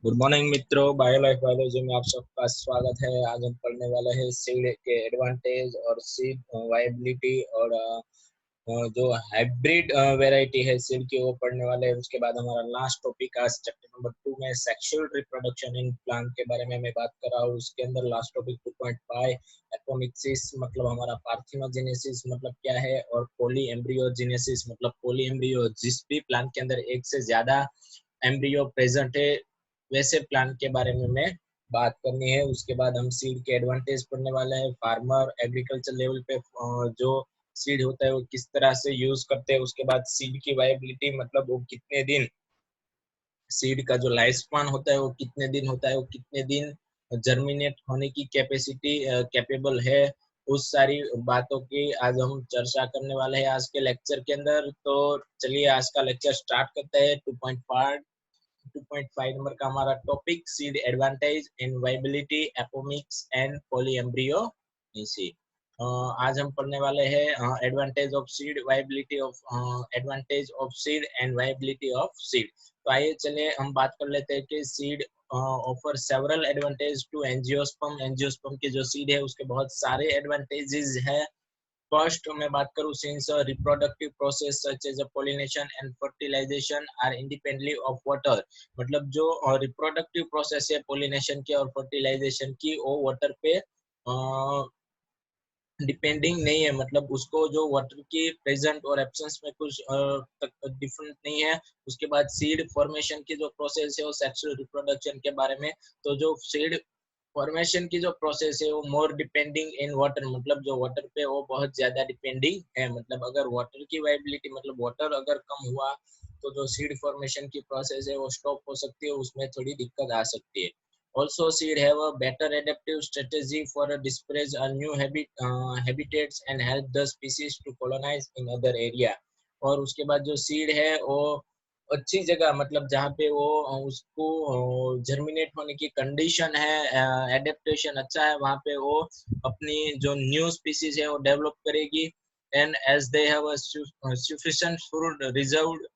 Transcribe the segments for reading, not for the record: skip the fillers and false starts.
Good morning मित्रों, बायोलाइफ biology में आप सबका स्वागत है। आज हम पढ़ने वाले हैं सीड के एडवांटेज और सीड वायबिलिटी और जो हाइब्रिड वैरायटी है सीड की वो पढ़ने वाले हैं। उसके बाद हमारा लास्ट टॉपिक आज चैप्टर नंबर 2 में सेक्सुअल रिप्रोडक्शन इन प्लांट के बारे में मैं बात कर रहा हूँ। उसके अंदर लास्ट टॉपिक 2.5 एपोमिक्सिस मतलब हमारा पार्थिनोजेनेसिस मतलब क्या है, और पॉली एम्ब्रियोजेनेसिस मतलब पॉली एम्ब्रियो, जिस भी प्लांट के अंदर एक से ज्यादा एम्ब्रियो प्रेजेंट है वैसे प्लांट के बारे में मैं बात करनी है। उसके बाद हम सीड के एडवांटेज पढ़ने वाले हैं। फार्मर एग्रीकल्चर लेवल पे जो सीड होता है वो किस तरह से यूज करते हैं। उसके बाद सीड की वायबिलिटी मतलब वो कितने दिन, सीड का जो लाइफ स्पान होता है वो कितने दिन होता है, वो कितने दिन जर्मिनेट होने की कैपेसिटी कैपेबल है। उस सारी बातों की आज हम चर्चा करने वाले हैं आज के लेक्चर के अंदर। तो चलिए आज का लेक्चर स्टार्ट करते हैं। 2.5 नंबर का हमारा topic seed advantage in viability apomixis and polyembryo इसी। आज हम पढ़ने वाले हैं advantage of seed viability of advantage of seed and viability of seed. तो आइए चलिए हम बात कर लेते हैं कि seed offer several advantage to angiosperm. Angiosperm के जो सीड है उसके बहुत सारे एडवांटेजेस है। फर्स्ट मैं बात करूँ, since reproductive process such as pollination and fertilisation are independently of water, मतलब जो रिप्रोडक्टिव प्रोसेस है पॉलिनेशन की और फर्टिलाइजेशन की वो वाटर पे डिपेंडिंग नहीं है, मतलब उसको जो वाटर की प्रेजेंट और एब्सेंस में कुछ डिफरेंट नहीं है। उसके बाद सीड फॉर्मेशन की जो प्रोसेस है वो सेक्सुअल रिप्रोडक्शन के बारे में। तो जो सीड फॉर्मेशन की जो प्रोसेस है वो मोर डिपेंडिंग इन वाटर, मतलब जो वाटर पे वो बहुत ज्यादा डिपेंडिंग है। मतलब अगर वाटर की वाइबिलिटी मतलब वाटर अगर कम हुआ तो जो सीड फॉर्मेशन की प्रोसेस है वो स्टॉप हो सकती है, उसमें थोड़ी दिक्कत आ सकती है। Also, seed have a better adaptive strategy for a disperse a new habitats and help the species to colonize in other area। और उसके बाद जो सीड है वो अच्छी जगह, मतलब जहाँ पे वो उसको जर्मिनेट होने की कंडीशन है, एडेप्टेशन अच्छा है, वहाँ पे वो अपनी जो न्यू स्पीसीज है वो डेवलप करेगी। And as they have sufficient food reserved।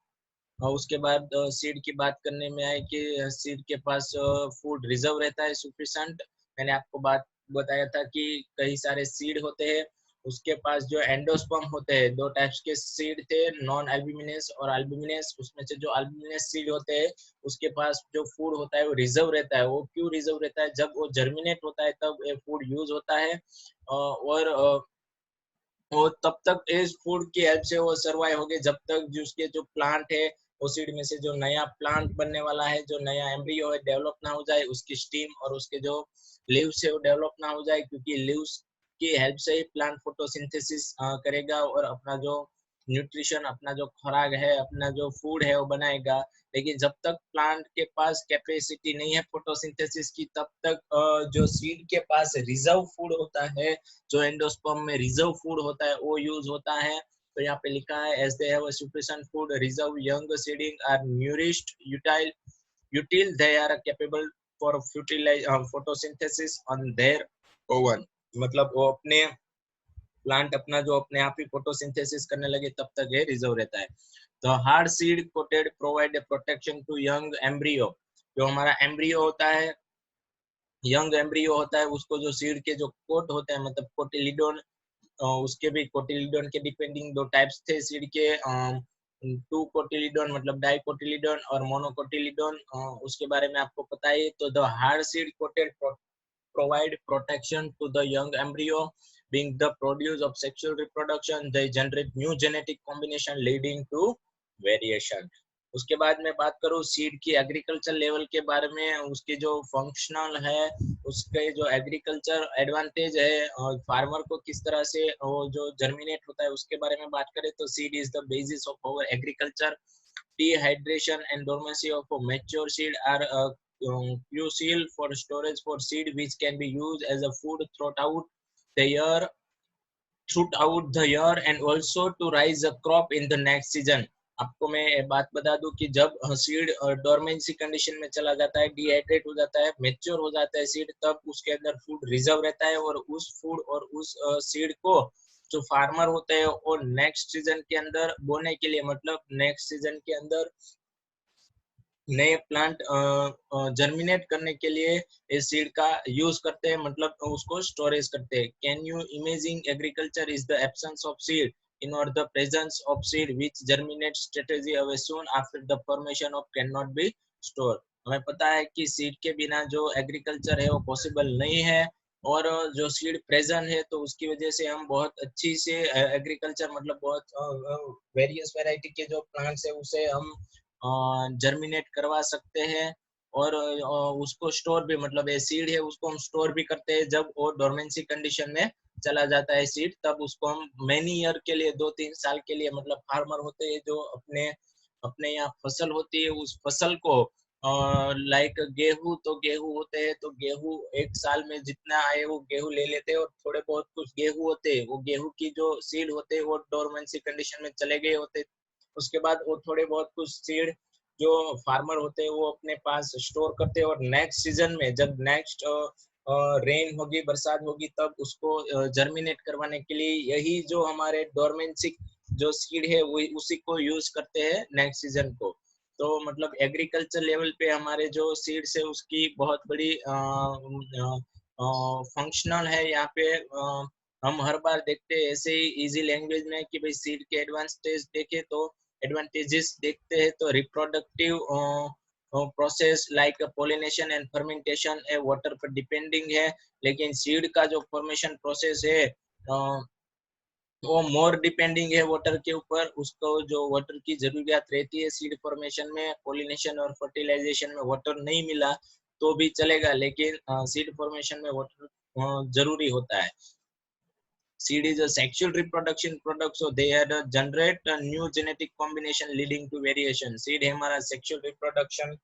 और उसके बाद सीड की बात करने में आए कि सीड के पास फूड रिजर्व रहता है सुफिशेंट। मैंने आपको बात बताया था कि कई सारे सीड होते हैं, उसके पास जो एंडोस्पर्म होते हैं, दो टाइप्स के सीड थे, नॉन अल्बुमिनस और अल्बुमिनस। उसमें से जो अल्बुमिनस सीड होते हैं उसके पास जो फूड होता है वो रिजर्व रहता है। वो क्यों रिजर्व रहता है? जब वो जर्मिनेट होता है तब ये फूड यूज होता है, और वो तब तक इस फूड की हेल्प से वो सर्वाइव होगी जब तक जो उसके जो प्लांट है वो सीड में से जो नया प्लांट बनने वाला है, जो नया एम्ब्रियो है, डेवलप ना हो जाए, उसकी स्टीम और उसके जो लीव्स है वो डेवलप ना हो जाए, क्योंकि लीव्स की हेल्प से ही प्लांट फोटोसिंथेसिस करेगा और अपना जो न्यूट्रिशन, अपना जो खुराक है, अपना जो फूड है वो बनाएगा। लेकिन जब तक प्लांट के पास कैपेसिटी नहीं है फोटोसिंथेसिस की, तब तक जो सीड के पास रिजर्व फूड होता है, जो एंडोस्पर्म में रिजर्व फूड होता है वो यूज होता है। तो यहाँ पे लिखा है as they have sufficient food reserve young seeding are nourished until they are capable for photosynthesis on their own, मतलब वो अपने प्लांट अपना जो अपने आप ही फोटोसिंथेसिस करने लगे तब तक ये रिजर्व रहता है। तो hard seed coated provide protection to young embryo. जो हमारा एम्ब्रियो होता है, यंग एम्ब्रियो होता है, उसको जो सीड के जो कोट होते हैं मतलब कोटिलिडोन, उसके भी कोटिलिडोन के डिपेंडिंग दो टाइप्स थे सीड के, टू कोटिलिडोन मतलब डाइकोटिलिडोन और मोनोकोटिलिडोन, उसके बारे में आपको पता है। तो the hard seed coated provide protection to the young embryo, being the produce of sexual reproduction they generate new genetic combination leading to variation। उसके बाद मैं बात करूँ सीड की एग्रीकल्चर लेवल के बारे में, उसके जो फंक्शनल है, उसके जो एग्रीकल्चर एडवांटेज है और फार्मर को किस तरह से वो जो जर्मिनेट होता है उसके बारे में बात करें तो seed is the basis of our agriculture. Dehydration and dormancy of a mature seed are crucial for storage for seed which can be used as a food the throughout the year and also to raise a crop in the next season। आपको मैं बात बता दूं कि जब seed dormancy condition में चला जाता है, डिहाइड्रेट हो जाता है, मेच्योर हो जाता है सीड, तब उसके अंदर फूड रिजर्व रहता है और उस फूड और उस सीड को जो फार्मर होते हैं वो नेक्स्ट सीजन के अंदर बोने के लिए, मतलब नेक्स्ट सीजन के अंदर नए प्लांट जर्मिनेट करने के लिए इस सीड का यूज करते हैं, मतलब उसको स्टोरेज करते हैं। Can you imagine agriculture is the absence of seed in or the presence of seed which germinate strategy away soon after the formation of can not be store. हमें पता है कि सीड के बिना जो एग्रीकल्चर है वो पॉसिबल नहीं है, और जो सीड प्रेजेंट है तो उसकी वजह से हम बहुत अच्छी से एग्रीकल्चर, मतलब बहुत वेरियस वैरायटी के जो प्लांट्स है उसे हम जर्मिनेट करवा सकते हैं। और उसको स्टोर भी, मतलब ये सीड है उसको हम स्टोर भी करते हैं। जब वो डोरमेंसी कंडीशन में चला जाता है सीड, तब उसको हम मैनी ईयर के लिए, 2-3 साल के लिए, मतलब फार्मर होते हैं जो अपने अपने यहाँ फसल होती है उस फसल को, लाइक गेहूं, तो गेहूं होते हैं तो गेहूं एक साल में जितना आए वो गेहूं ले लेते हैं, और थोड़े बहुत कुछ गेहूं होते हैं वो गेहूं की जो सीड होते हैं वो डोरमेंसी कंडीशन में चले गए होते हैं। उसके बाद वो थोड़े बहुत कुछ सीड जो फार्मर होते हैं वो अपने पास स्टोर करते हैं, और नेक्स्ट सीजन में जब नेक्स्ट रेन होगी, बरसात होगी, तब उसको जर्मिनेट करवाने के लिए यही जो हमारे डोरमेंसी जो सीड है वो उसी को यूज करते हैं नेक्स्ट सीजन को। तो मतलब एग्रीकल्चर लेवल पे हमारे जो सीड्स है उसकी बहुत बड़ी फंक्शनल है यहाँ पे। हम हर बार देखते हैं ऐसे ही इजी लैंग्वेज में कि भाई सीड के एडवांटेज देखे तो एडवांटेजेस देखते हैं तो reproductive process like pollination and fermentation A water पर डिपेंडिंग है। लेकिन सीड का जो फॉर्मेशन प्रोसेस है वो मोर डिपेंडिंग है वाटर के ऊपर। उसको जो वाटर की जरूरत रहती है सीड फॉर्मेशन में, पोलिनेशन और फर्टिलाइजेशन में वाटर नहीं मिला तो भी चलेगा, लेकिन सीड फॉर्मेशन में वाटर जरूरी होता है। Seed is a sexual reproduction product, so they had generate a new genetic combination leading to variation. Seed हमारा sexual reproduction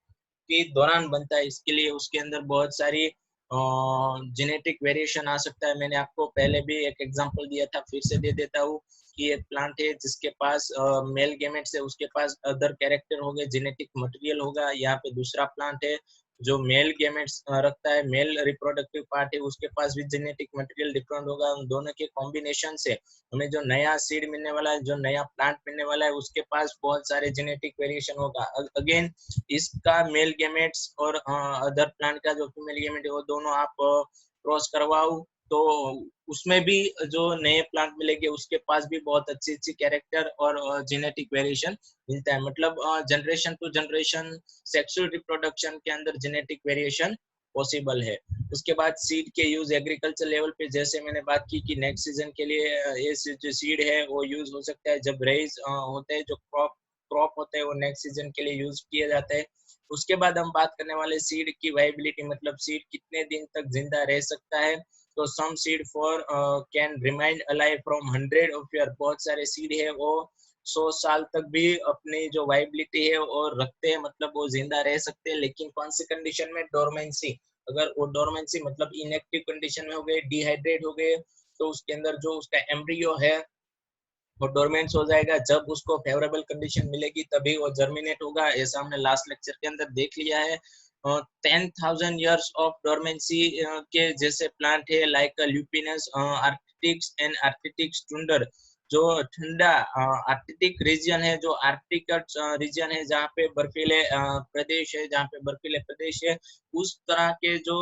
के दौरान बनता है, इसके लिए उसके अंदर बहुत सारी जेनेटिक वेरिएशन आ सकता है। मैंने आपको पहले भी एक एग्जांपल दिया था, फिर से दे देता हूँ कि एक प्लांट है जिसके पास मेल गेमेट्स है, उसके पास अदर कैरेक्टर होंगे, जेनेटिक मटेरियल होगा। यहाँ पे दूसरा प्लांट है जो मेल गेमेट्स रखता है, मेल रिप्रोडक्टिव पार्ट है, उसके पास भी जेनेटिक मटेरियल डिफरेंट होगा। उन दोनों के कॉम्बिनेशन से हमें जो नया सीड मिलने वाला है, जो नया प्लांट मिलने वाला है, उसके पास बहुत सारे जेनेटिक वेरिएशन होगा। अगेन इसका मेल गेमेट्स और अदर प्लांट का जो फीमेल गेमेट है वो दोनों आप क्रॉस करवाओ तो उसमें भी जो नए प्लांट मिलेंगे उसके पास भी बहुत अच्छी अच्छी कैरेक्टर और जेनेटिक वेरिएशन मिलता है। मतलब generation to generation sexual reproduction के अंदर जेनेटिक वेरिएशन पॉसिबल है। उसके बाद सीड के यूज एग्रीकल्चर लेवल पे, जैसे मैंने बात की कि नेक्स्ट सीजन के लिए ये जो सीड है वो यूज हो सकता है। जब रेज होते हैं, जो क्रॉप क्रॉप होते हैं वो नेक्स्ट सीजन के लिए यूज किए जाते हैं। उसके बाद हम बात करने वाले सीड की वाइबिलिटी, मतलब सीड कितने दिन तक जिंदा रह सकता है। तो some seed for can remain alive from 100 of year. बहुत सारे सीड है वो 100 साल तक भी अपनी जो वाइबिलिटी है और रखते हैं, मतलब वो जिंदा रह सकते हैं। लेकिन कौन सी कंडीशन में? डोरमेंसी। अगर वो डोरमेंसी मतलब इनएक्टिव कंडीशन में हो गए, डिहाइड्रेट हो गए, तो उसके अंदर जो उसका एम्ब्रियो है वो डोरमेंट हो जाएगा। जब उसको फेवरेबल कंडीशन मिलेगी तभी वो जर्मिनेट होगा। ऐसा हमने लास्ट लेक्चर के अंदर देख लिया है। 10,000 years ऑफ डोरमेंसी के जैसे प्लांट है लाइक ल्यूपिनस आर्कटिक्स एंड आर्कटिक्स टुंडर, जो ठंडा आर्कटिक रीजन है, जो आर्कटिक रीजन है जहाँ पे बर्फीले प्रदेश है, जहाँ पे बर्फीले प्रदेश है, उस तरह के जो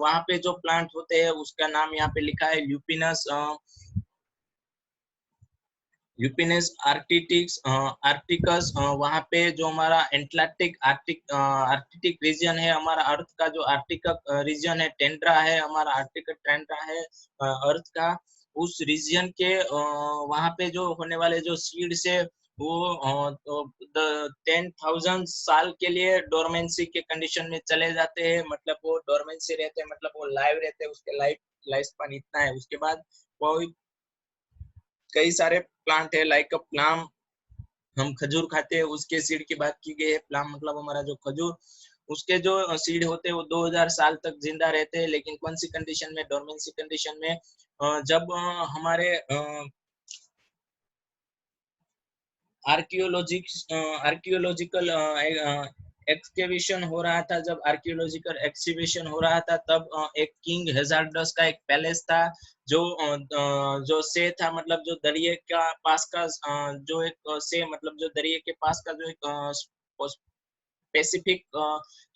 वहाँ पे जो प्लांट होते हैं उसका नाम यहाँ पे लिखा है ल्यूपिनस यूपिनस आर्कटिक्स आर्कटिकस। वहाँ पे जो हमारा एंटलार्टिक आर्कटिक रीजन है, हमारा अर्थ का जो आर्कटिक रीजन है, टेंड्रा है हमारा, आर्कटिक टेंड्रा है अर्थ का। उस रीजन के वहाँ पे जो होने वाले जो सीड्स है वो 10,000 साल के लिए डोरमेंसी के कंडीशन में चले जाते हैं। मतलब वो डोरमेंसी रहते हैं, मतलब वो लाइव रहते हैं, उसके लाइफ स्पान इतना है। उसके बाद वो कई सारे प्लांट है लाइक प्लाम, हम खजूर खाते हैं, उसके सीड की बात की गई है। प्लाम मतलब हमारा जो खजूर, उसके जो सीड होते हैं वो 2000 साल तक जिंदा रहते हैं। लेकिन कौन सी कंडीशन में? डोरमेंसी कंडीशन में। जब हमारे आर्कियोलॉजिकल एक्सकेवेशन हो रहा था, जब आर्कियोलॉजिकल एक्सिबिशन हो रहा था, तब एक किंग हेजार्डस का एक पैलेस था जो से था, मतलब जो दरिया का पास का जो एक से, मतलब जो दरिया के पास का जो एक पैसिफिक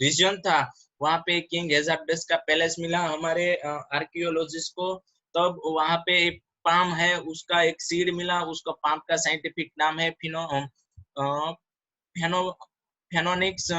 रीजन था, वहां पे किंग हेजार्डस का पैलेस मिला हमारे आर्कियोलॉजिस्ट को। तब वहां पे एक पाम है, उसका एक सीड मिला, उसका पाम का साइंटिफिक नाम है फेनो फेनोनिक्स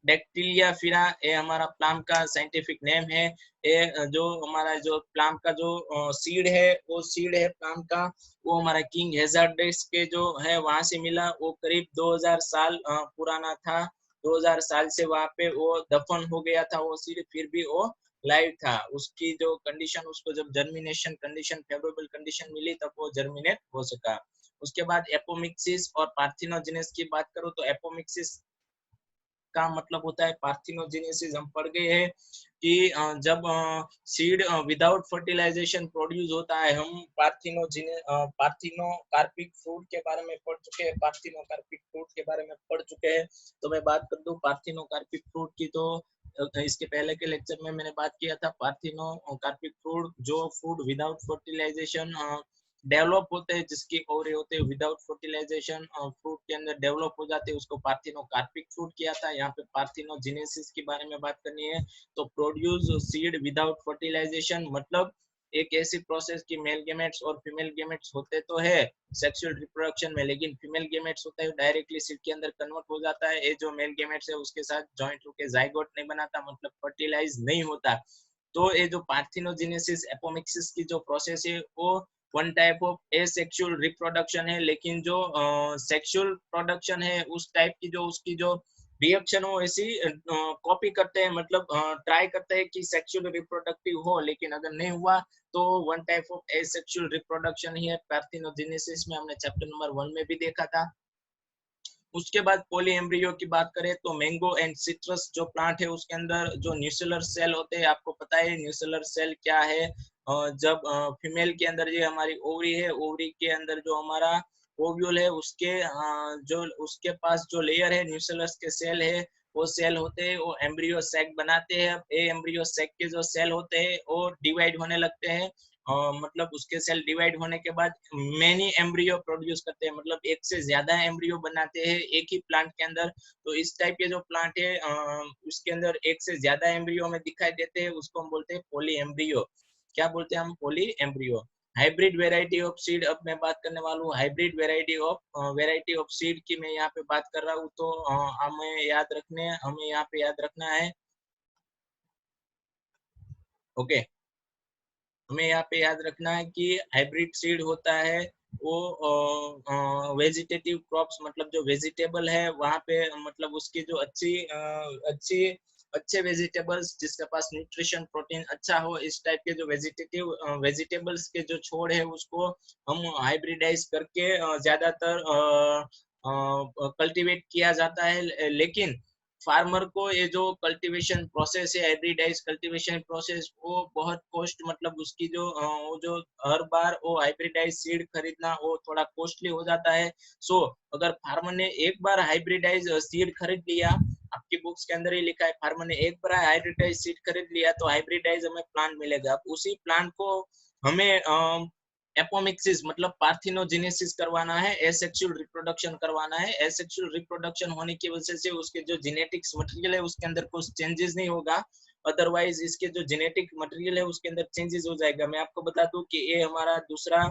डेक्टिलिया फिरा। ये हमारा प्लाम का साइंटिफिक नेम है। ये जो हमारा जो प्लाम का जो सीड है, वो सीड है प्लाम का, वो हमारा किंग हेजार्डस के जो है वहां से मिला। वो करीब 2000 साल पुराना था। 2000 साल से वहां पे वो दफन हो गया था वो सीड, फिर भी वो लाइव था। उसकी जो कंडीशन, उसको जब जर्मिनेशन कंडीशन, फेवरेबल कंडीशन मिली, तब वो जर्मिनेट हो सका। उसके बाद एपोमिक्सिस और पार्थिनोजेनेसिस की बात करूं तो एपोमिक्सिस का मतलब होता है पार्थिनोजेनेसिस। हम पढ़ गए हैं कि जब सीड विदाउट फर्टिलाइजेशन प्रोड्यूस होता है, हम पार्थिनोकार्पिक फ्रूट के बारे में पढ़ चुके हैं, पार्थिनोकार्पिक फ्रूट के बारे में पढ़ चुके हैं। तो मैं बात कर दूं पार्थिनोकार्पिक फ्रूट की, तो इसके पहले के लेक्चर में मैंने बात किया था पार्थिनोकार्पिक फ्रूट, जो फूड विदाउट फर्टिलाइजेशन डेवलप होते हैं, जिसकी ओरे होते हैं विदाउट फर्टिलाइजेशन फ्रूट के अंदर डेवलप हो जाते हैं, उसको पार्थिनोकार्पिक फ्रूट किया था। यहाँ पे पार्थिनोजेनेसिस के बारे में बात करनी है, तो प्रोड्यूस सीड विदाउट फर्टिलाइजेशन मतलब एक ऐसी प्रोसेस की मेल गेमेट्स और फीमेल गेमेट्स होते तो है सेक्सुअल रिप्रोडक्शन में, लेकिन फीमेल गेमेट्स होता है डायरेक्टली सीड के अंदर कन्वर्ट हो जाता है। ये जो मेल गेमेट्स है उसके साथ जॉइंट होकर जाइगोट नहीं बनाता, मतलब फर्टिलाइज नहीं होता। तो ये जो पार्थिनोजेनेसिस एपोमिक्सिस की जो प्रोसेस है, वो one type of asexual reproduction है, लेकिन जो सेक्सुअल प्रोडक्शन है उस टाइप की जो उसकी जो रिएक्शन हो ऐसी कॉपी करते हैं, मतलब ट्राई करते हैं कि सेक्सुअल रिप्रोडक्टिव हो, लेकिन अगर नहीं हुआ तो one type of asexual reproduction ही है। पार्थिनोजेनेसिस में हमने चैप्टर नंबर 1 में भी देखा था। उसके बाद पॉली एम्ब्रियो की बात करें तो मैंगो एंड सिट्रस जो प्लांट है उसके अंदर जो न्यूसेलर सेल होते हैं, आपको पता है न्यूसेलर सेल क्या है। जब फीमेल के अंदर ये हमारी ओवरी है, ओवरी के अंदर जो हमारा ओव्यूल है, उसके जो उसके पास जो लेयर है न्यूसेलस के सेल है, वो सेल होते हैं, वो एम्ब्रियो सैक बनाते हैं। ए एम्ब्रियो सैक के जो सेल होते हैं वो डिवाइड होने लगते हैं, मतलब उसके सेल डिवाइड होने के बाद मेनी एम्ब्रियो प्रोड्यूस करते हैं, मतलब एक से ज्यादा एम्ब्रियो बनाते हैं एक ही प्लांट के अंदर। तो इस टाइप के जो प्लांट है उसके अंदर एक से ज्यादा एम्ब्रियो हमें दिखाई देते हैं, उसको हम बोलते हैं पॉली एम्ब्रियो। क्या बोलते हैं हम? Poly embryo. Hybrid variety of seed, अब मैं बात करने वाला हूँ हाइब्रिड वेराइटी ऑफ सीड की। मैं यहाँ पे बात कर रहा हूँ, तो हमें यहाँ पे याद रखना है। ओके, हमें यहाँ पे याद रखना है कि हाइब्रिड सीड होता है वो वेजिटेटिव क्रॉप्स, मतलब जो वेजिटेबल है वहाँ पे, मतलब उसकी जो अच्छी अच्छे वेजिटेबल्स जिसके पास न्यूट्रिशन प्रोटीन अच्छा हो, इस टाइप के जो वेजिटेबल्स के जो छोड़ है उसको हम हाइब्रिडाइज करके ज्यादातर कल्टीवेट किया जाता है। लेकिन फार्मर को ये जो कल्टीवेशन प्रोसेस है, हाइब्रिडाइज कल्टीवेशन प्रोसेस, वो बहुत कॉस्ट, मतलब उसकी जो वो जो हर बार वो हाइब्रिडाइज सीड खरीदना वो थोड़ा कॉस्टली हो जाता है। सो अगर फार्मर ने एक बार हाइब्रिडाइज सीड खरीद लिया, आपकी बुक्स के अंदर ही लिखा है फार्मर ने एक बार हाइब्रिडाइज सीड खरीद लिया तो हाइब्रिडाइज हमें प्लांट मिलेगा। उसी प्लांट को हमें एपोमिक्सिस मतलब पार्थिनोजेनेसिस करवाना है, एसेक्सुअल रिप्रोडक्शन करवाना है। एसेक्सुअल रिप्रोडक्शन होने की वजह से उसके जो जेनेटिक्स मटेरियल है उसके अंदर कुछ चेंजेस नहीं होगा, अदरवाइज इसके जो जेनेटिक मटेरियल है उसके अंदर चेंजेस हो जाएगा। मैं आपको बता दूं कि ये हमारा दूसरा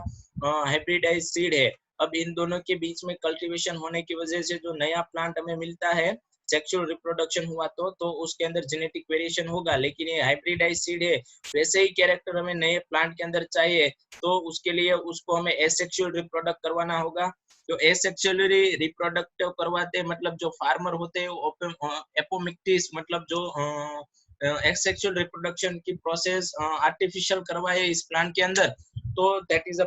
हाइब्रिडाइज सीड है। अब इन दोनों के बीच में कल्टीवेशन होने की वजह से जो नया प्लांट हमें मिलता है, सेक्सुअल रिप्रोडक्शन हुआ तो उसके अंदर जेनेटिक वेरिएशन होगा, लेकिन ये हाइब्रिडाइज सीड है। वैसे ही कैरेक्टर हमें नए प्लांट के अंदर चाहिए, तो उसके लिए उसको हमें एसेक्सुअल रिप्रोडक्ट करवाना होगा। तो एसेक्सुअली रिप्रोडक्टिव करवाते मतलब जो फार्मर होते हैं एपोमिक्टिस, मतलब जो एसेक्सुअल रिप्रोडक्शन की प्रोसेस आर्टिफिशियल करवाए इस प्लांट के अंदर, तो that is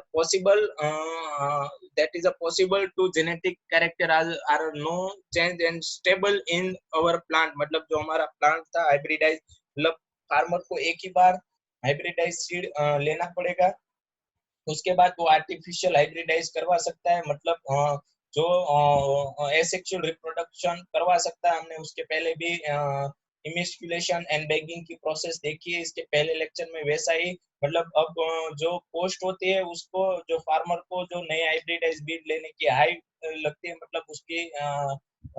a possible to genetic character are no change and stable in our plant। मतलब जो हमारा प्लांट था हाइब्रिडाइज, मतलब फार्मर को एक ही बार हाइब्रिडाइज सीड लेना पड़ेगा, उसके बाद वो आर्टिफिशियल हाइब्रिडाइज करवा सकता है, मतलब जो एसेक्सुअल रिप्रोडक्शन करवा सकता है। हमने उसके पहले भी इमिस्कुलेशन एंड बैगिंग की प्रोसेस देखी है इसके पहले लेक्चर में, वैसा ही मतलब अब जो पोस्ट होती है उसको, जो फार्मर को जो नए हाइब्रिडाइज बीज लेने की हाई लगती है, मतलब उसकी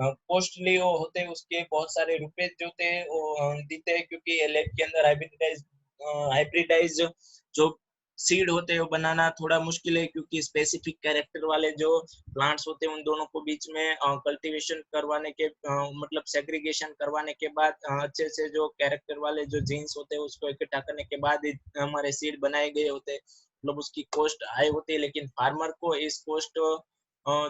कॉस्टली वो होते हैं, उसके बहुत सारे रुपए जो थे वो देते हैं, क्योंकि लैब के अंदर हाइब्रिडाइज जो सीड होते हैं वो बनाना थोड़ा मुश्किल है, क्योंकि स्पेसिफिक कैरेक्टर वाले जो प्लांट्स होते हैं उन दोनों को बीच में कल्टीवेशन करवाने के मतलब सेग्रीगेशन करवाने के बाद अच्छे से जो कैरेक्टर वाले जो जीन्स होते हैं उसको इकट्ठा करने के बाद ही हमारे सीड बनाए गए होते हैं। मतलब उसकी कॉस्ट हाई होती है, लेकिन फार्मर को इस कॉस्ट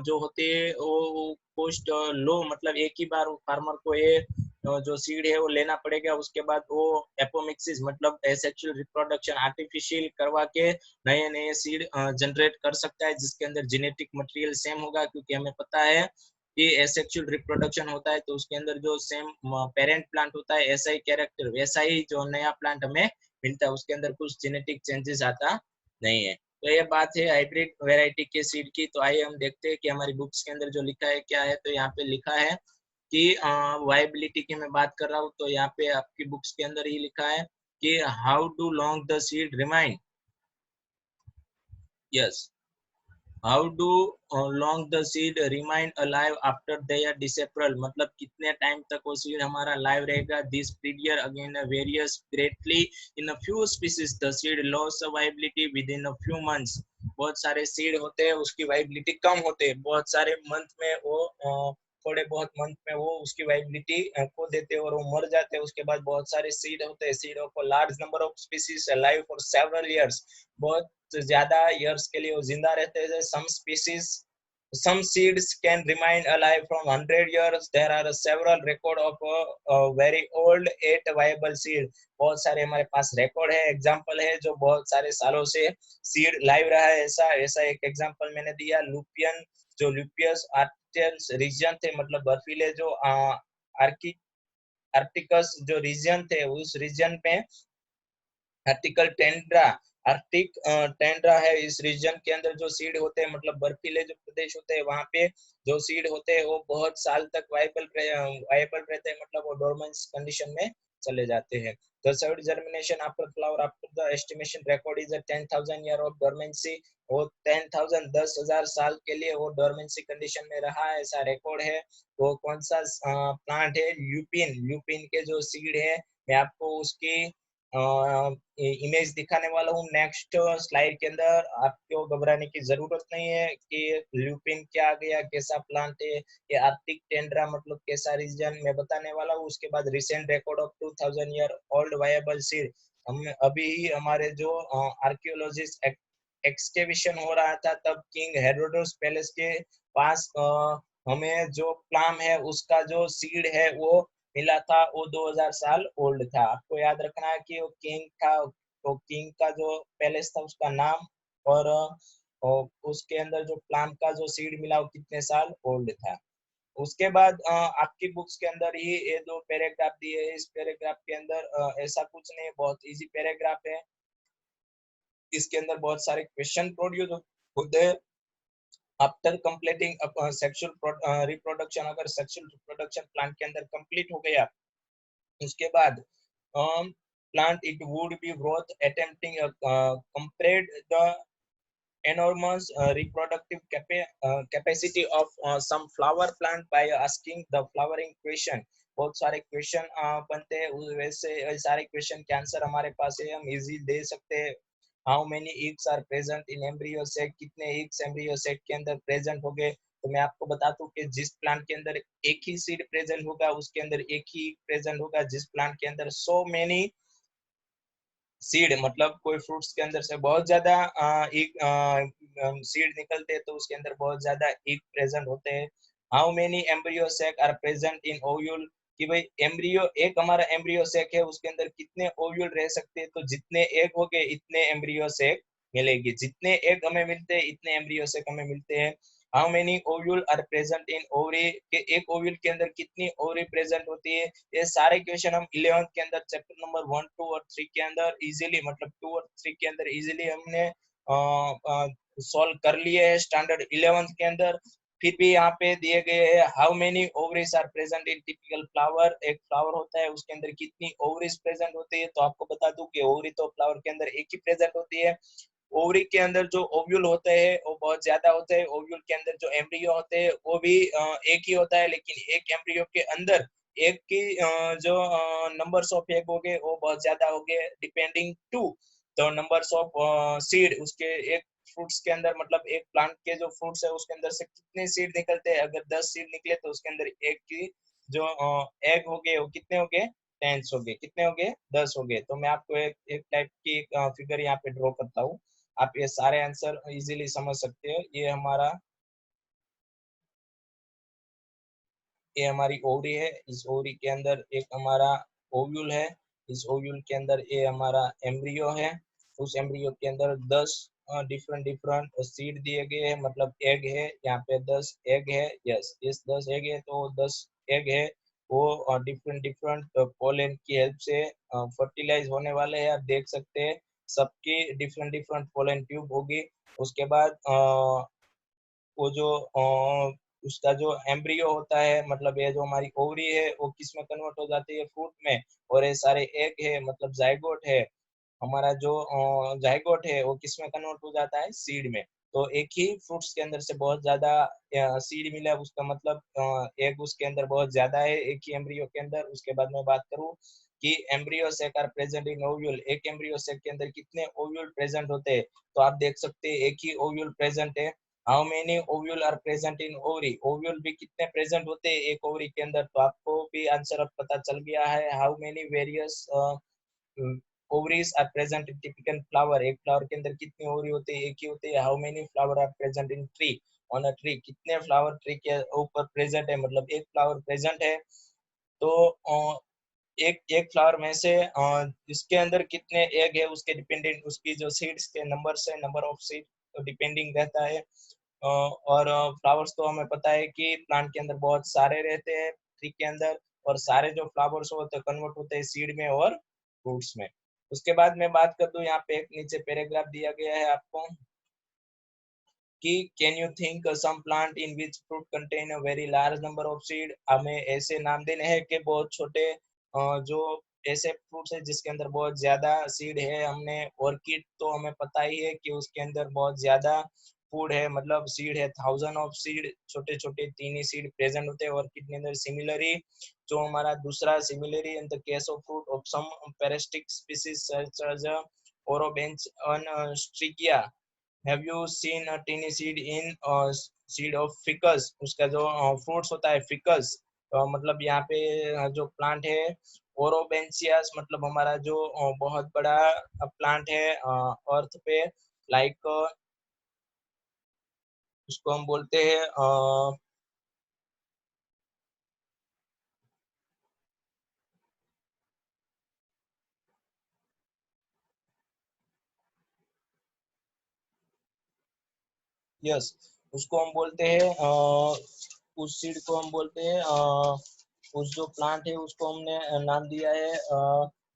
जो होती है वो कॉस्ट लो, मतलब एक ही बार फार्मर को ये जो सीड है वो लेना पड़ेगा, उसके बाद वो एपोमिक्सिस मतलब एसेक्सुअल रिप्रोडक्शन आर्टिफिशियल करवा के नए नए सीड जनरेट कर सकता है, जिसके अंदर जेनेटिक मटेरियल सेम होगा, क्योंकि हमें पता है कि एसेक्सुअल रिप्रोडक्शन होता है तो उसके अंदर जो सेम पेरेंट प्लांट होता है ऐसा ही कैरेक्टर वैसा ही जो नया प्लांट हमें मिलता है, उसके अंदर कुछ जेनेटिक चेंजेस आता नहीं है। तो ये बात है हाइब्रिड वैरायटी के सीड की। तो आइए हम देखते हैं कि हमारी बुक्स के अंदर जो लिखा है क्या है। तो यहाँ पे लिखा है कि वायबिलिटी की मैं बात कर रहा हूँ, तो यहाँ पे आपकी बुक्स के अंदर ही लिखा है कि how do long the seed remain. Yes, how do long the seed remain alive after their dispersal, मतलब कितने टाइम तक वो सीड हमारा लाइव रहेगा। This period again varies greatly, in a few species the seed loss viability within a few months. बहुत सारे seed होते हैं उसकी वाइबिलिटी कम होते हैं, बहुत सारे मंथ में वो थोड़े बहुत मंथ में वो उसकी वाइबिलिटी खो देते हैं और वो मर जाते हैं। उसके बाद बहुत सारे सीड होते हैं, seed of large number of species live for several years, बहुत ज्यादा इयर्स के लिए वो जिंदा रहते हैं। Some species some seeds can remain alive from 100 years. There are several record of a very old 8 viable seed. बहुत सारे हमारे पास रिकॉर्ड है, एग्जांपल है जो बहुत सारे सालों से सीड लाइव रहा है। ऐसा ऐसा एक एग्जांपल मैंने दिया, लुपियन जो लुपियस आर्क्टिकस रीजन थे, मतलब बर्फीले जो आर्कि आर्कटिकस जो रीजन थे उस रीजन पे आर्टिकल टेंड्रा आर्टिक टेंड्रा है। इस रीजन के अंदर जो सीड होते हैं, मतलब बर्फीले जो प्रदेश होते हैं वहां पे जो सीड होते हैं वो बहुत साल तक वाइबल रहते हैं, मतलब वो डोरमेंस कंडीशन में चले जाते हैं। The seed germination after flower after the estimation record is a 10,000 year of dormancy. वो 10,000 10,000 साल के लिए वो डोरमेंसी कंडीशन में रहा है, ऐसा रिकॉर्ड है। वो कौन सा प्लांट है? ल्यूपिन। ल्यूपिन के जो सीड है मैं आपको उसकी इमेज दिखाने वाला हूँ नेक्स्ट स्लाइड के अंदर। आपको घबराने की जरूरत नहीं है कि ल्यूपिन क्या आ गया, कैसा प्लांट है, ये आर्टिक टेंड्रा मतलब कैसा रीजन मैं बताने वाला हूँ। उसके बाद recent record of 2000 year old viable seed. हम अभी हमारे जो आर्कियोलॉजिस्ट एक्सकेविशन हो रहा था तब किंग हेरोडोस पैलेस के पास हमें जो प्लाम है उसका जो सीड है वो मिला था, वो 2000 साल ओल्ड था। आपको याद रखना है कि वो किंग था, तो किंग का जो पैलेस था उसका नाम और उसके अंदर जो प्लाम का जो सीड मिला वो कितने साल ओल्ड था। उसके बाद आपकी बुक्स के अंदर ही ये दो पैराग्राफ दिए है। इस पैराग्राफ के अंदर ऐसा कुछ नहीं, बहुत इजी पैराग्राफ है। इसके अंदर बहुत सारे क्वेश्चन प्रोड्यूस होते हैं। आफ्टर कंप्लीटिंग सेक्सुअल रिप्रोडक्शन, अगर सेक्सुअल रिप्रोडक्शन प्लांट के अंदर कंप्लीट हो गया उसके बाद plant it would be worth attempting compared the enormous reproductive capacity of some flower plant by asking the flowering question। बहुत सारे क्वेश्चन बनते हैं, वैसे सारे क्वेश्चन के आंसर हमारे पास है, हम इजी दे सकते हैं। How many eggs are present in embryo sac, कितने एग्स एम्ब्रियो सेक के अंदर प्रेजेंट हो गए। तो मैं आपको बता दूं कि जिस प्लांट के अंदर एक ही सीड प्रेजेंट होगा उसके अंदर एक ही प्रेजेंट होगा। जिस प्लांट के अंदर सो मेनी सीड मतलब कोई फ्रूट्स के अंदर से बहुत ज्यादा एक सीड निकलते हैं तो उसके अंदर बहुत ज्यादा एग प्रेजेंट होते हैं। How many embryo sac are present in ovule, कि भाई एम्ब्रियो एक हमारा एम्ब्रियो सेक है उसके अंदर कितने ओव्यूल रह सकते हैं, तो जितने एग हो गए इतने एम्ब्रियो सेक मिलेगी, जितने एग हमें मिलते हैं इतने एम्ब्रियो सेक हमें मिलते हैं। How many ovule are present in ovary, के एक ओव्यूल के अंदर कितनी ओवरी प्रेजेंट होती है। ये सारे क्वेश्चन हम 11th के अंदर चैप्टर नंबर 1 2 और 3 के अंदर इजीली, मतलब 2 और 3 के अंदर इजीली हमने सॉल्व कर लिए हैं स्टैंडर्ड 11th के अंदर। फिर भी यहाँ पे दिए गए हैं how many ovaries are present in typical flower, एक फ्लावर होता है उसके अंदर कितनी ओवरीज प्रेजेंट होती है। तो आपको बता दूं कि ओवरी तो फ्लावर के अंदर एक ही प्रेजेंट होती है। ओवरी के अंदर जो ओव्यूल होते हैं वो बहुत ज्यादा होते हैं, ओव्यूल के अंदर जो एम्ब्रियो होते हैं वो भी एक ही होता है, लेकिन एक एम्ब्रियो के अंदर एक की जो नंबर्स ऑफ एग हो गए वो बहुत ज्यादा हो गए डिपेंडिंग टू तो नंबर्स ऑफ सीड उसके एक फ्रूट्स के अंदर, मतलब एक प्लांट के जो फ्रूट्स है उसके अंदर से कितने सीड निकलते हैं। अगर 10 सीड निकले तो उसके अंदर एक की जो एग हो गए वो कितने हो गए, 10 हो गए, कितने हो गए, 10 हो गए। तो मैं आपको एक एक टाइप की फिगर यहाँ पे ड्रॉ करता हूँ, आप ये सारे आंसर इजीली समझ सकते हो। ये हमारी ओवरी है, इस ओवरी के अंदर एक हमारा ओव्यूल है, इस ओव्यूल के अंदर ये हमारा एम्ब्रियो है, उस एम्ब्रियो के अंदर 10 डिफरेंट डिफरेंट सीड दिए गए हैं, मतलब एग है, यहाँ पे 10 एग है, यस इस 10 एग है, तो 10 एग है वो डिफरेंट डिफरेंट पोलन की हेल्प से फर्टिलाइज होने वाले हैं। आप देख सकते हैं सबकी डिफरेंट डिफरेंट पोलन ट्यूब होगी। उसके बाद वो जो उसका जो एम्ब्रियो होता है, मतलब ये जो हमारी ओवरी है वो किस में कन्वर्ट हो जाती है, फ्रूट में, और ये सारे एग है मतलब जाइगोट है, हमारा जो जाइगोट है वो किस में कन्वर्ट हो जाता है, सीड में। तो एक ही फ्रूट्स के अंदर से बहुत ज्यादा सीड मिला, उसका मतलब एग उसके अंदर बहुत ज्यादा है एक ही एम्ब्रियो के अंदर। उसके बाद मैं बात करूँ कि embryo sac are present in ovule, एक एम्ब्रियो सेक के अंदर कितने ओव्यूल प्रेजेंट होते हैं, तो आप देख सकते हैं एक ही ओव्यूल प्रेजेंट है। How many ovule are present in ovary, ovule भी कितने प्रेजेंट होते हैं एक ओवरी के अंदर, तो आपको भी आंसर अब पता चल गया है। How many various ovaries are present in typical flower, एक फ्लावर के अंदर कितने ओवरी होते हैं, एक ही होते हैं। How many flower are present in tree, on a tree, कितने फ्लावर ट्री के ऊपर प्रेजेंट है, मतलब एक फ्लावर प्रेजेंट है। तो एक एक फ्लावर में से इसके अंदर कितने एग है उसके डिपेंडेंट उसकी जो सीड्स के नंबर से नंबर ऑफ सीड तो डिपेंडिंग रहता है। और फ्लावर्स तो हमें पता है कि प्लांट के अंदर बहुत सारे रहते हैं ट्री के अंदर, और सारे जो फ्लावर्स होते हैं कन्वर्ट होते हैं सीड में और फ्रूट्स में। उसके बाद मैं बात कर दूं, यहाँ पे एक नीचे पैराग्राफ दिया गया है आपको कि can you think some plant in which fruit contain a very large number of seed, हमें ऐसे नाम देने हैं कि बहुत छोटे जो ऐसे फ्रूट्स है जिसके अंदर बहुत ज्यादा सीड है। हमने ऑर्किड तो हमें पता ही है कि उसके अंदर बहुत ज्यादा फूड है, मतलब सीड है, 1000 ऑफ सीड, छोटे छोटे तीन ही सीड प्रेजेंट होते हैं ऑर्किड के अंदर। सिमिलरली जो हमारा दूसरा similarly in the case of fruit of some parasitic species such as orobanche on striga, have you seen a tiny seed in seed of ficus, उसका जो फ्रूट्स होता है फिकस, मतलब यहाँ पे जो प्लांट है ओरोबेंसियस, मतलब हमारा जो बहुत बड़ा प्लांट है अर्थ पे, लाइक उसको हम बोलते हैं यस, उसको हम बोलते हैं उस सीड को हम बोलते हैं उस जो प्लांट है उसको हमने नाम दिया है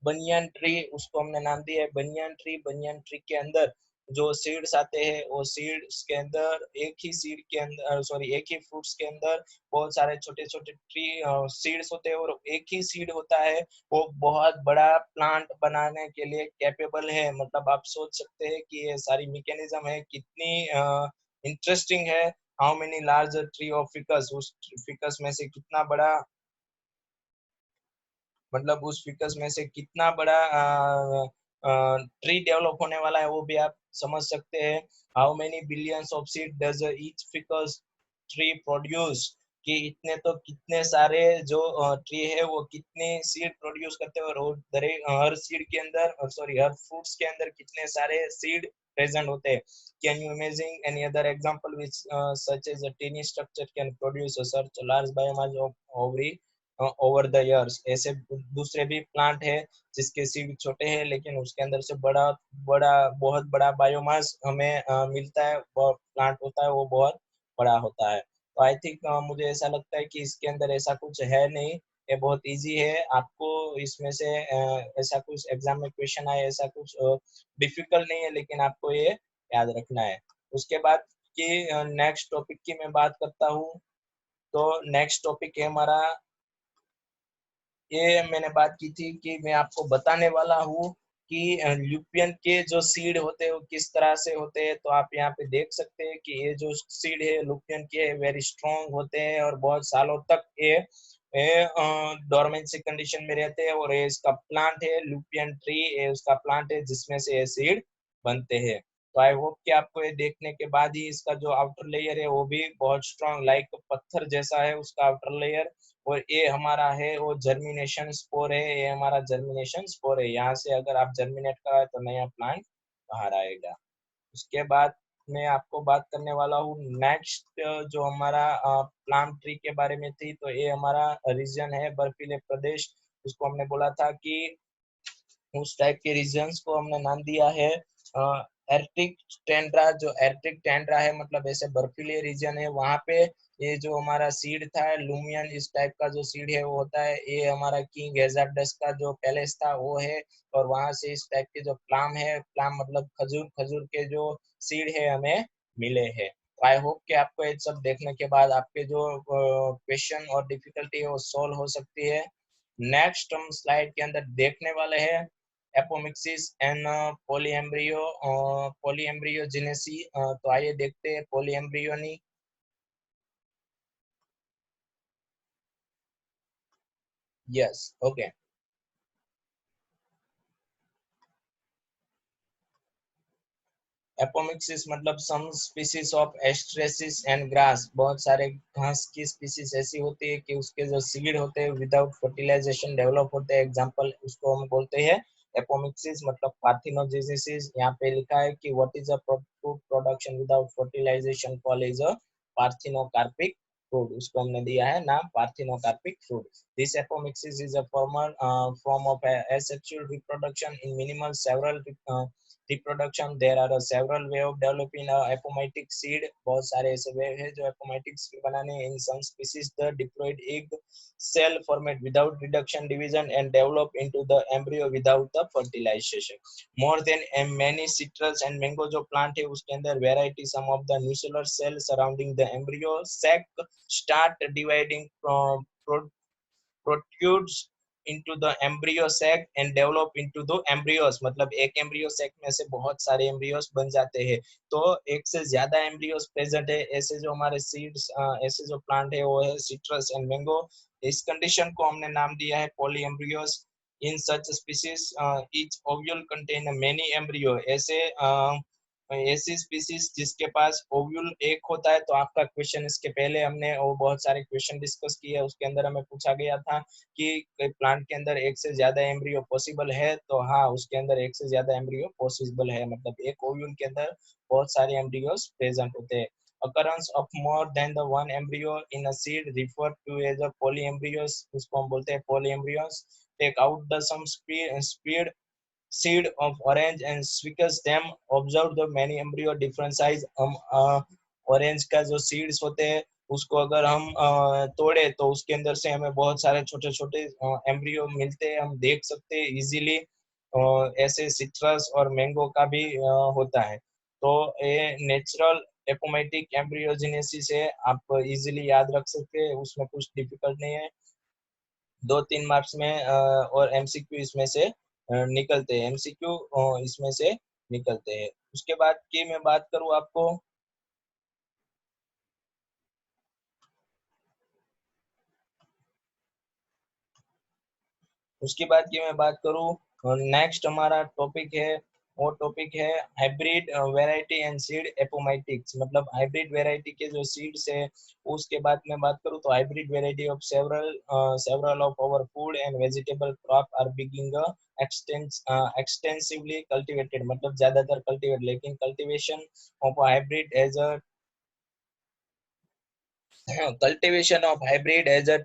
बनियान ट्री, उसको हमने नाम दिया है बनियान ट्री। बनियान ट्री के अंदर जो सीड्स आते हैं वो सीड्स के अंदर एक ही सीड के अंदर सॉरी एक ही फ्रूट्स के अंदर बहुत सारे छोटे छोटे ट्री सीड्स होते हैं, और एक ही सीड होता है वो बहुत बड़ा प्लांट बनाने के लिए कैपेबल है। मतलब आप सोच सकते हैं कि ये सारी मैकेनिज्म है कितनी इंटरेस्टिंग है। How many large tree of ficus, उस फिकस में से कितना बड़ा, मतलब उस फिकस में से कितना बड़ा ट्री डेवलप होने वाला है वो भी आप समझ सकते हैं। How many billions of seed does each ficus tree produce, कि इतने तो कितने सारे जो ट्री है वो कितने सीड प्रोड्यूस करते हैं, और हर सीड के अंदर सॉरी हर फ्रूट्स के अंदर कितने सारे सीड प्रेजेंट होते हैं। Can you imagine any other example which such as a tiny structure can produce such large biomass of ovary over the years, ऐसे दूसरे भी प्लांट है जिसके सीड छोटे हैं लेकिन उसके अंदर से बड़ा बड़ा बहुत बड़ा बायोमास हमें मिलता है, वो प्लांट होता है वो बहुत बड़ा होता है। तो आई थिंक मुझे ऐसा लगता है कि इसके अंदर ऐसा कुछ है नहीं, ये बहुत इजी है। आपको इसमें से ऐसा कुछ एग्जाम में क्वेश्चन आए ऐसा कुछ डिफिकल्ट नहीं है, लेकिन आपको ये याद रखना है। उसके बाद की नेक्स्ट टॉपिक की मैं बात करता हूँ, तो नेक्स्ट टॉपिक है हमारा, ये मैंने बात की थी कि मैं आपको बताने वाला हूँ कि ल्यूपियन के जो सीड होते हैं वो किस तरह से होते हैं। तो आप यहाँ पे देख सकते हैं कि ये जो सीड है ल्यूपियन के वेरी स्ट्रॉन्ग होते हैं और बहुत सालों तक ये डोरमेंसी कंडीशन में रहते हैं। और ये इसका प्लांट है, ल्यूपियन ट्री ये उसका प्लांट है जिसमें से ये सीड बनते हैं। तो आई होप कि आपको ये देखने के बाद ही इसका जो आउटर लेयर है वो भी बहुत स्ट्रॉन्ग लाइक पत्थर जैसा है उसका आउटर लेयर। और ये हमारा है वो जर्मिनेशन स्पोर है, ये हमारा जर्मिनेशन स्पोर है। यहाँ से अगर आप जर्मिनेट कराए तो नया प्लांट बाहर आएगा। उसके बाद मैं आपको बात करने वाला हूँ नेक्स्ट जो हमारा प्लाम ट्री के बारे में थी। तो ये हमारा रीजन है बर्फीले प्रदेश। उसको हमने बोला था कि उस टाइप के रीजन्स को हमने नाम दिया है एर्टिक टेंड्रा। जो एर्टिक टेंड्रा है मतलब ऐसे बर्फीले रीजन है वहां पे ये जो हमारा सीड था लूमियन इस टाइप का जो सीड है वो होता है। ये हमारा किंग हेजार्डस का जो पैलेस था वो है। और वहां से इस टाइप के जो प्लाम है, प्लाम मतलब खजूर, खजूर के जो सीड है हमें मिले हैं। आई होप कि आपको ये सब देखने के बाद आपके जो क्वेश्चन और डिफिकल्टी है वो सॉल्व हो सकती है। नेक्स्ट हम स्लाइड के अंदर देखने वाले हैं एपोमिक्सिस एंड पॉलीएम्ब्रियोजेनेसी। तो आइए देखते हैं पॉलीएम्ब्रियोनी। Yes, okay. एपोमिक्सिस मतलब some species of asteraceae and grass. बहुत सारे घास की स्पीसीज ऐसी होती है कि उसके जो सीड होते हैं विदाउट फर्टिलाइजेशन डेवलप होते हैं। एग्जांपल उसको हम बोलते हैं एपोमिक्सिस मतलब पार्थिनोजेनेसिस। यहाँ पे लिखा है कि what is a food production without fertilization call is a parthenocarpic fruit. उसको हमने दिया है नाम parthenocarpic fruit. This apomixis is a formal form of asexual reproduction in minimal several reproduction. There are several way of developing a apomictic seed. बहुत सारे ऐसे वे हैं जो apomictic seed बनाने हैं। In some species the diploid egg cell formate without reduction division and develop into the embryo without the fertilization. More than many citrus and mango जो plant है उसके अंदर variety some of the nuclear cells surrounding the embryo sac start dividing from protrudes into the embryo sac and develop into the embryos। मतलब एक embryo sac में से बहुत सारे एम्ब्रियोस बन जाते हैं। तो एक से ज्यादा एम्ब्रियोस प्रेजेंट है। ऐसे जो हमारे सीड्स ऐसे जो प्लांट है वो है सिट्रस एंड मैंगो। इस कंडीशन को हमने नाम दिया है poly embryos. In such species each ovule contain many embryo. ऐसे ऐसी स्पीसीज जिसके पास ओव्यूल एक होता है। तो आपका क्वेश्चन इसके पहले हमने वो बहुत सारे क्वेश्चन डिस्कस किए उसके अंदर हमें पूछा गया था कि प्लांट के अंदर एक से ज्यादा एम्ब्रियो पॉसिबल है। तो हाँ उसके अंदर एक से ज्यादा एम्ब्रियो पॉसिबल है मतलब एक ओव्यूल के अंदर बहुत सारे एम्ब्रियोस प्रेजेंट होते हैं। occurrence of more than the one embryo in a seed referred to as a polyembryos। उसको हम बोलते हैं polyembryos। take out the some speed seed of orange and squeeze them। observe the many embryo different size। हम orange का जो seeds होते हैं उसको अगर हम तोड़े तो उसके अंदर से हमें बहुत सारे छोटे छोटे एम्ब्रियो मिलते हैं, हम देख सकते हैं इजीली। ऐसे सिट्रस और मैंगो का भी होता है। तो ये नेचुरल एपोमेटिक एम्ब्रियोजेनेसिस है, आप इजीली याद रख सकते हैं, उसमें कुछ डिफिकल्ट नहीं है। 2-3 मार्क्स में और एमसीक्यू इसमें से निकलते हैं, एमसीक्यू इसमें से निकलते हैं। उसके बाद की मैं बात करूं आपको, उसके बाद की मैं बात करूं नेक्स्ट हमारा टॉपिक है वो टॉपिक है हाइब्रिड वैरायटी एंड सीड एपोमाइटिक्स। मतलब हाइब्रिड वैरायटी के जो सीड्स है उसके बाद मैं बात करूं तो hybrid variety of several of our food and vegetable crop are being extensively cultivated. मतलब ज्यादातर कल्टिवेट, लेकिन cultivation of hybrid as a cultivation of hybrid as a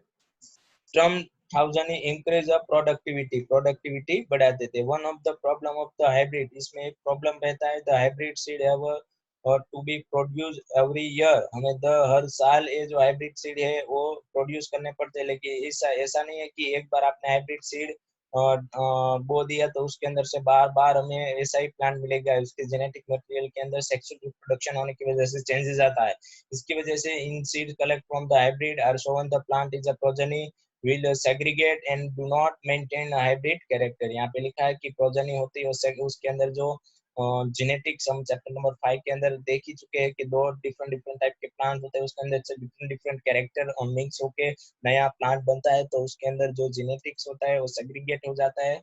term thousand increase the productivity, productivity बढ़ा देते हैं। One of the problem of the hybrid, इसमें एक problem रहता है the hybrid seed have or to be produce every year. हमें the हर साल ये जो हाइब्रिड सीड है वो प्रोड्यूस करने पड़ते हैं। लेकिन ऐसा ऐसा नहीं है कि एक बार आपने हाइब्रिड सीड बो दिया तो उसके अंदर से बार बार हमें ऐसा ही प्लांट मिलेगा। उसके जेनेटिक मटेरियल के अंदर सेक्सुअल रिप्रोडक्शन होने की वजह से चेंजेस आता है। इसकी वजह से in seed collect from the hybrid are sown the plant is a progeny will segregate and do not maintain a hybrid character। यहाँ पे लिखा है कि प्रोजनी होती है उसके अंदर जो जेनेटिक्स हम चैप्टर नंबर 5 के अंदर देख ही चुके हैं कि दो डिफरेंट डिफरेंट टाइप के प्लांट होते हैं, उसके अंदर से डिफरेंट डिफरेंट कैरेक्टर मिक्स होके नया प्लांट बनता है, तो उसके अंदर जो जेनेटिक्स होता है वो सेग्रीगेट हो जाता है।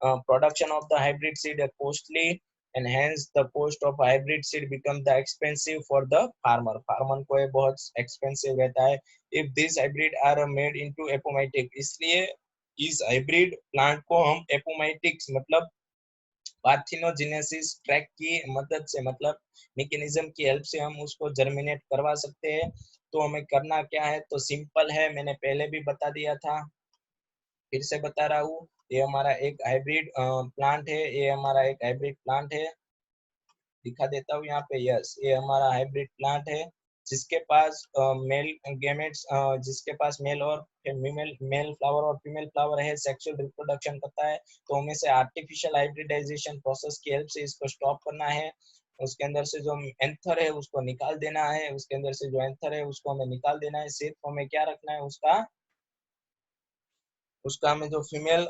Production of the hybrid seed है costly and hence the cost of hybrid seed become the expensive for the farmer। Farmer को ये बहुत एक्सपेंसिव रहता है। if these hybrid are made into apomatic, इसलिए इस हाइब्रिड प्लांट को हम एपोमाइटिक्स मतलब पार्थिनोजेनेसिस ट्रैक की मदद से मतलब मैकेनिज्म की हेल्प से हम उसको जर्मिनेट करवा सकते हैं। तो हमें करना क्या है, तो सिंपल है, मैंने पहले भी बता दिया था, फिर से बता रहा हूँ। ये हमारा एक हाइब्रिड प्लांट है, ये हमारा एक हाइब्रिड प्लांट है, दिखा देता हूँ यहाँ पे। यस, ये हमारा हाइब्रिड प्लांट है जिसके पास मेल गेमेट्स, जिसके पास मेल और फीमेल, मेल फ्लावर और फीमेल फ्लावर है, सेक्सुअल रिप्रोडक्शन करता है। तो हमें से आर्टिफिशियल हाइब्रिडाइजेशन प्रोसेस की हेल्प से इसको स्टॉप करना है। उसके अंदर से जो एंथर है उसको निकाल देना है, उसके अंदर से जो एंथर है उसको हमें निकाल देना है। सिर्फ हमें क्या रखना है, उसका उसका हमें जो फीमेल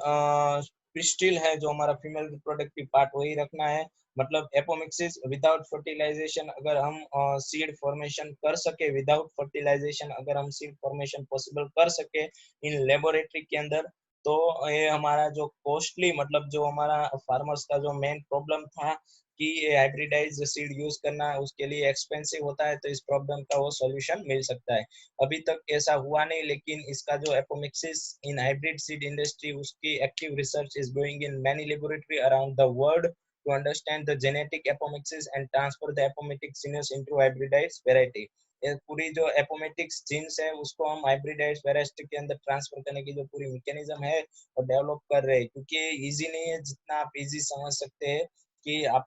पिस्टिल है, जो हमारा फीमेल रिप्रोडक्टिव पार्ट, वही रखना है। मतलब एपोमिक्सिस विदाउट फर्टिलाइजेशन, अगर हम सीड फॉर्मेशन कर सके विदाउट फर्टिलाइजेशन, अगर हम सीड फॉर्मेशन पॉसिबल कर सके इन लेबोरेटरी के अंदर, तो ये हमारा जो कॉस्टली मतलब जो हमारा फार्मर्स का जो मेन प्रॉब्लम था कि ये हाइब्रिडाइज सीड यूज करना उसके लिए एक्सपेंसिव होता है, तो इस प्रॉब्लम का वो सॉल्यूशन मिल सकता है। अभी तक ऐसा हुआ नहीं, लेकिन इसका जो apomixis in hybrid seed industry, उसकी active research is going in many laboratory around the world to understand the genetic apomixis and transfer the apomictic genes into hybridised variety. ये पूरी जो एपोमेटिक्स जीन्स है उसको हम हाइब्रिडाइज्ड वैरायटी के अंदर transfer करने की जो पूरी मैकेनिज्म है वो डेवलप कर रहे हैं, क्योंकि इजी नहीं है जितना आप इजी समझ सकते हैं। कि आप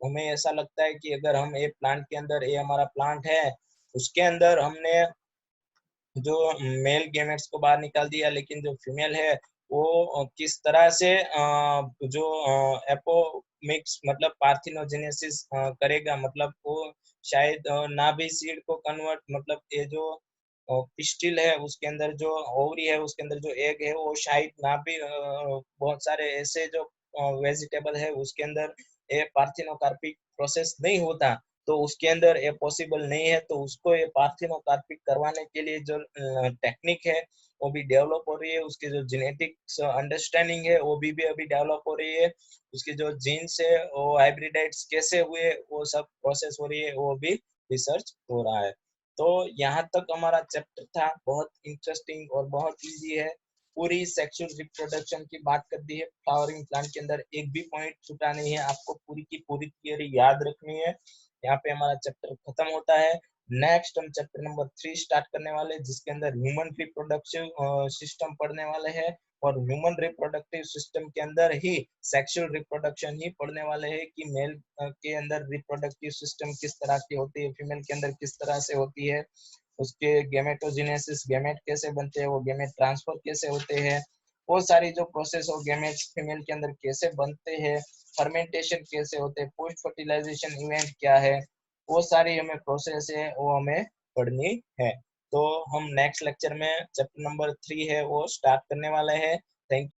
हमें ऐसा लगता है कि अगर हम एक प्लांट के अंदर, ये हमारा प्लांट है, उसके अंदर हमने जो मेल गेमेट्स को बाहर निकाल दिया, लेकिन जो फीमेल है वो किस तरह से जो एपोमिक्स मतलब पार्थिनोजेनेसिस करेगा, मतलब वो शायद ना भी सीड को कन्वर्ट, मतलब ये जो पिस्टिल है उसके अंदर जो ओवरी है, उसके अंदर जो एग है, वो शायद ना भी बहुत सारे ऐसे जो वेजिटेबल है उसके अंदर ये पार्थिनोकार्पिक प्रोसेस नहीं होता, तो उसके अंदर ये पॉसिबल नहीं है। तो उसको ये पार्थिनोकार्पिक करवाने के लिए जो टेक्निक है वो भी डेवलप हो रही है, उसकी जो जेनेटिक्स अंडरस्टैंडिंग है वो भी अभी डेवलप हो रही है, उसकी जो जीन्स है वो हाइब्रिडाइड्स कैसे हुए वो सब प्रोसेस हो रही है, वो भी रिसर्च हो रहा है। तो यहाँ तक हमारा चैप्टर था, बहुत इंटरेस्टिंग और बहुत इजी है। पूरी सेक्सुअल रिप्रोडक्शन की बात कर दी है, फ्लावरिंग प्लांट के अंदर एक भी पॉइंट छूटा नहीं है, आपको पूरी की पूरी थियरी याद रखनी है। यहाँ पे हमारा चैप्टर खत्म होता है। नेक्स्ट हम चैप्टर नंबर 3 स्टार्ट करने वाले हैं, जिसके अंदर ह्यूमन रिप्रोडक्टिव सिस्टम पढ़ने वाले हैं, और ह्यूमन रिप्रोडक्टिव सिस्टम के अंदर ही सेक्सुअल रिप्रोडक्शन ही पढ़ने वाले हैं कि मेल के अंदर रिप्रोडक्टिव सिस्टम किस तरह की होती है, फीमेल के अंदर किस तरह से होती है, उसके गेमेटोजेनेसिस, गेमेट कैसे बनते हैं, वो गेमेट ट्रांसफर कैसे होते हैं, वो सारी जो प्रोसेस हो गेमेट्स फीमेल के अंदर कैसे बनते हैं, फर्मेंटेशन कैसे होते हैं, पोस्ट फर्टिलाइजेशन इवेंट क्या है, वो सारी हमें प्रोसेस है वो हमें पढ़नी है। तो हम नेक्स्ट लेक्चर में चैप्टर नंबर 3 है वो स्टार्ट करने वाले हैं। थैंक